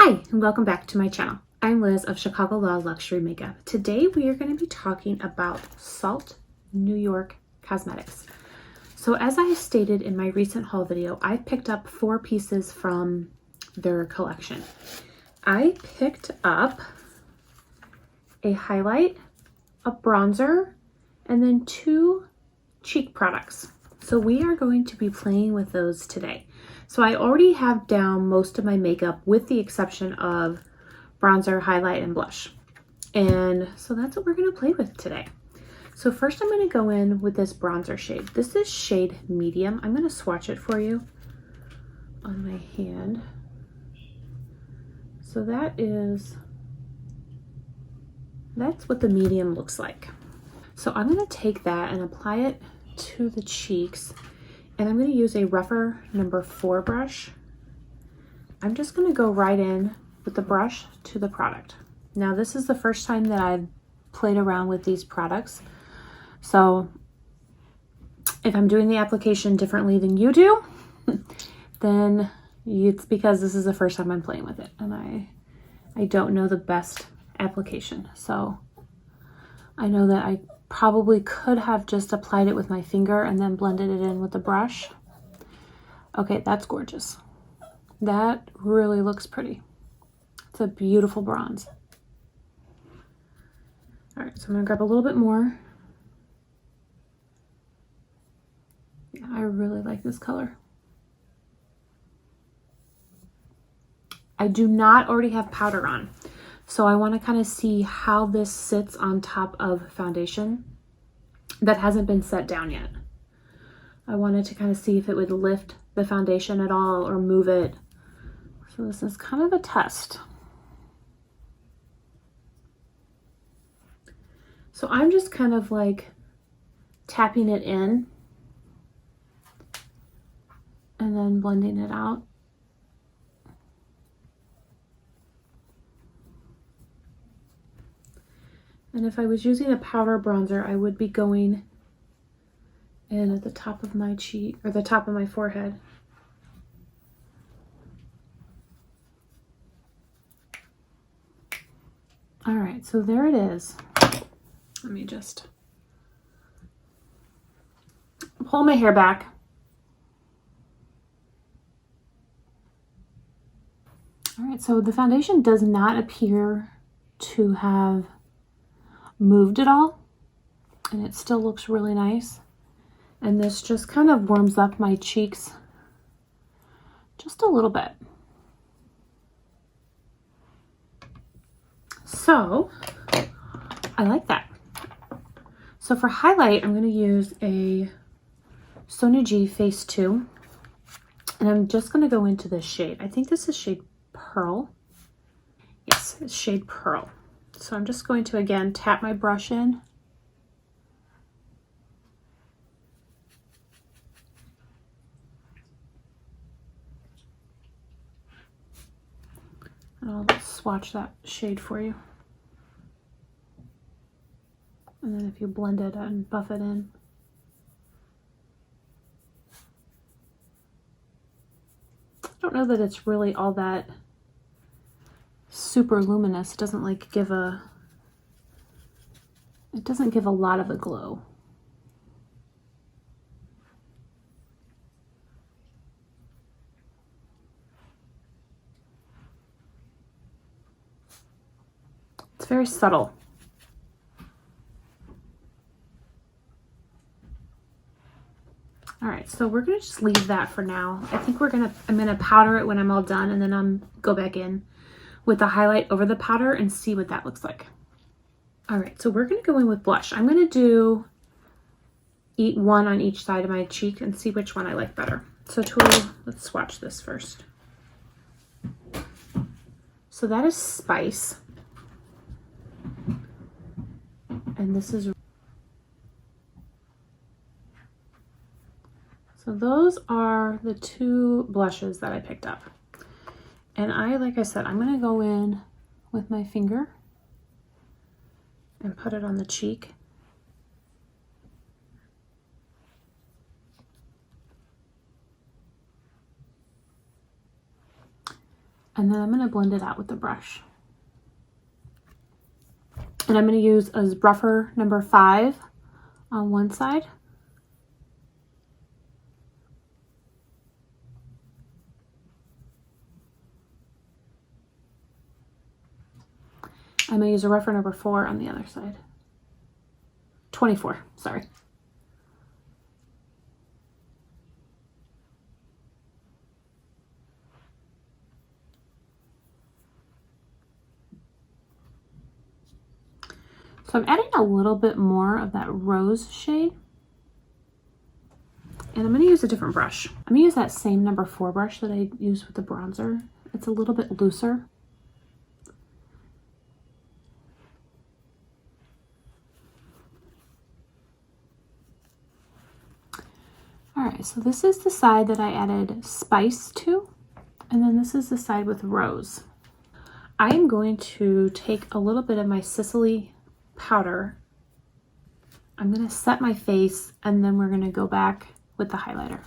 Hi, and welcome back to my channel. I'm Liz of Chicago Law Luxury Makeup. Today we are going to be talking about Sculpt New York Cosmetics. So as I stated in my recent haul video, I picked up 4 pieces from their collection. I picked up a highlight, a bronzer, and then 2 cheek products. So we are going to be playing with those today. So I already have down most of my makeup with the exception of bronzer, highlight, and blush. And so that's what we're going to play with today. So first I'm going to go in with this bronzer shade. This is shade medium. I'm going to swatch it for you on my hand. So that's what the medium looks like. So I'm going to take that and apply it to the cheeks. And I'm going to use a rougher number 4 brush. I'm just going to go right in with the brush to the product. Now this is the first time that I've played around with these products. So if I'm doing the application differently than you do, then it's because this is the first time I'm playing with it. And I don't know the best application. So I know that I probably could have just applied it with my finger and then blended it in with the brush. Okay, that's gorgeous. That really looks pretty. It's a beautiful bronze. All right, so I'm gonna grab a little bit more. Yeah, I really like this color. I do not already have powder on. So I want to kind of see how this sits on top of foundation that hasn't been set down yet. I wanted to kind of see if it would lift the foundation at all or move it. So this is kind of a test. So I'm just kind of like tapping it in and then blending it out. And if I was using a powder bronzer, I would be going in at the top of my cheek, or the top of my forehead. All right, so there it is. Let me just pull my hair back. All right, so the foundation does not appear to have moved at all, and it still looks really nice. And this just kind of warms up my cheeks just a little bit. So I like that. So for highlight, I'm going to use a Sonia G Face 2, and I'm just going to go into this shade. I think this is shade Pearl. Yes, it's shade Pearl. So I'm just going to, again, tap my brush in. And I'll swatch that shade for you. And then if you blend it and buff it in. I don't know that it's really all that super luminous. It doesn't like give a lot of a glow. It's very subtle. All right, so we're gonna just leave that for now. I think I'm gonna powder it when I'm all done, and then go back in with the highlight over the powder and see what that looks like. All right, so we're gonna go in with blush. I'm gonna do one on each side of my cheek and see which one I like better. So let's swatch this first. So that is Spice. And this is, so those are the 2 blushes that I picked up. And like I said, I'm gonna go in with my finger and put it on the cheek. And then I'm going to blend it out with the brush. And I'm going to use a rougher number 5 on one side. I'm going to use a rougher number 4 on the other side. 24, sorry. So I'm adding a little bit more of that rose shade. And I'm going to use a different brush. I'm going to use that same number 4 brush that I used with the bronzer. It's a little bit looser. All right, so this is the side that I added spice to, and then this is the side with rose. I am going to take a little bit of my Sicily powder. I'm going to set my face, and then we're going to go back with the highlighter.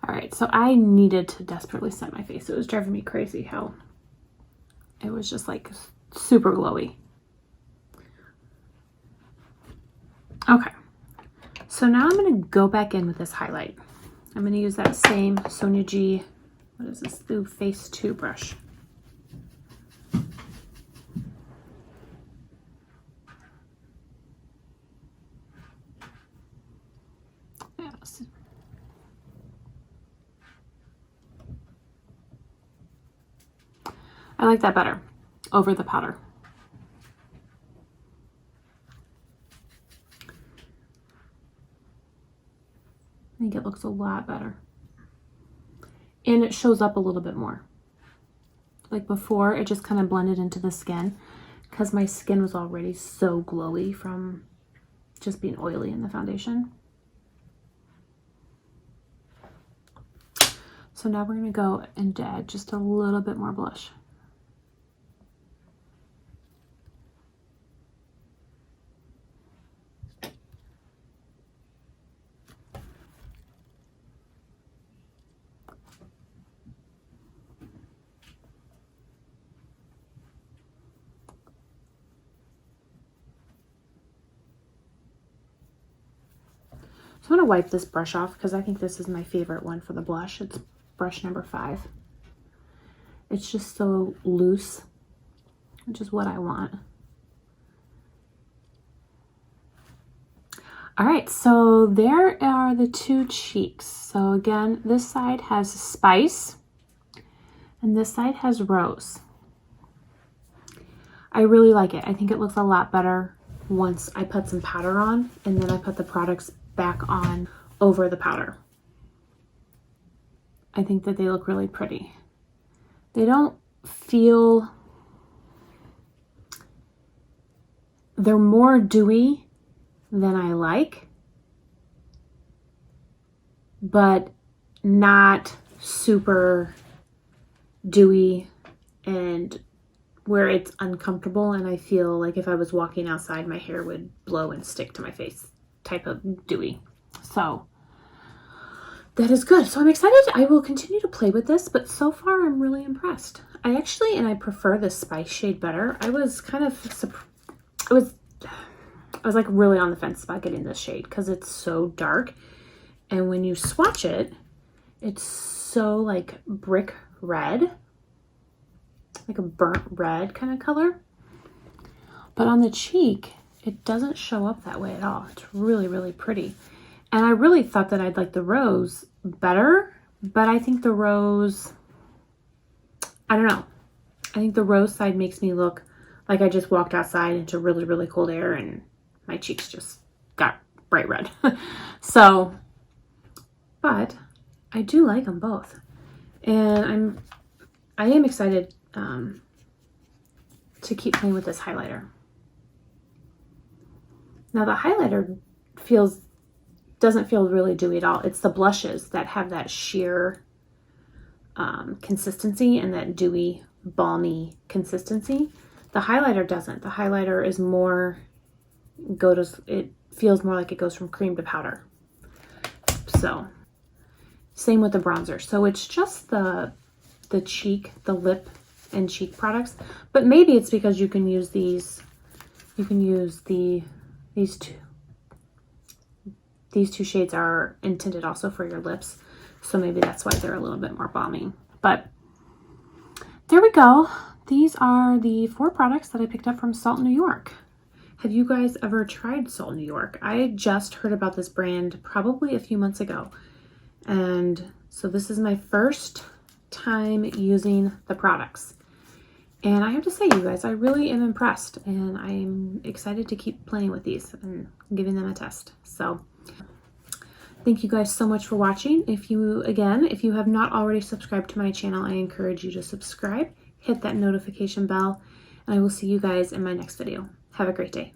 All right, so I needed to desperately set my face. It was driving me crazy how it was just like super glowy. Okay, so now I'm going to go back in with this highlight. I'm going to use that same Sonia G, what is this, the Face 2 brush. Yes. I like that better over the powder. I think it looks a lot better. And it shows up a little bit more. Like before, it just kind of blended into the skin because my skin was already so glowy from just being oily in the foundation. So now we're going to go and add just a little bit more blush. So I'm going to wipe this brush off because I think this is my favorite one for the blush. It's brush number 5. It's just so loose, which is what I want. All right, so there are the 2 cheeks. So again, this side has spice and this side has rose. I really like it. I think it looks a lot better once I put some powder on and then I put the products back on over the powder. I think that they look really pretty. They don't feel, they're more dewy than I like, but not super dewy and where it's uncomfortable and I feel like if I was walking outside my hair would blow and stick to my face type of dewy. So that is good. So I'm excited. I will continue to play with this, but so far I'm really impressed. I prefer this spice shade better. I was kind of, I was like really on the fence about getting this shade because it's so dark. And when you swatch it, it's so like brick red, like a burnt red kind of color. But on the cheek, it doesn't show up that way at all. It's really, really pretty. And I really thought that I'd like the rose better, but I think the rose, I don't know. I think the rose side makes me look like I just walked outside into really, really cold air and my cheeks just got bright red. So, but I do like them both. And I am excited to keep playing with this highlighter. Now the highlighter doesn't feel really dewy at all. It's the blushes that have that sheer consistency and that dewy, balmy consistency. The highlighter doesn't. The highlighter is more, it feels more like it goes from cream to powder. So same with the bronzer. So it's just the cheek, the lip and cheek products, but maybe it's because you can use these. You can use these two. These two shades are intended also for your lips, so maybe that's why they're a little bit more balmy. But there we go. These are the 4 products that I picked up from Salt New York. Have you guys ever tried Salt New York? I just heard about this brand probably a few months ago, and so this is my first time using the products. And I have to say, you guys, I really am impressed, and I'm excited to keep playing with these and giving them a test. So thank you guys so much for watching. If you have not already subscribed to my channel, I encourage you to subscribe, hit that notification bell, and I will see you guys in my next video. Have a great day.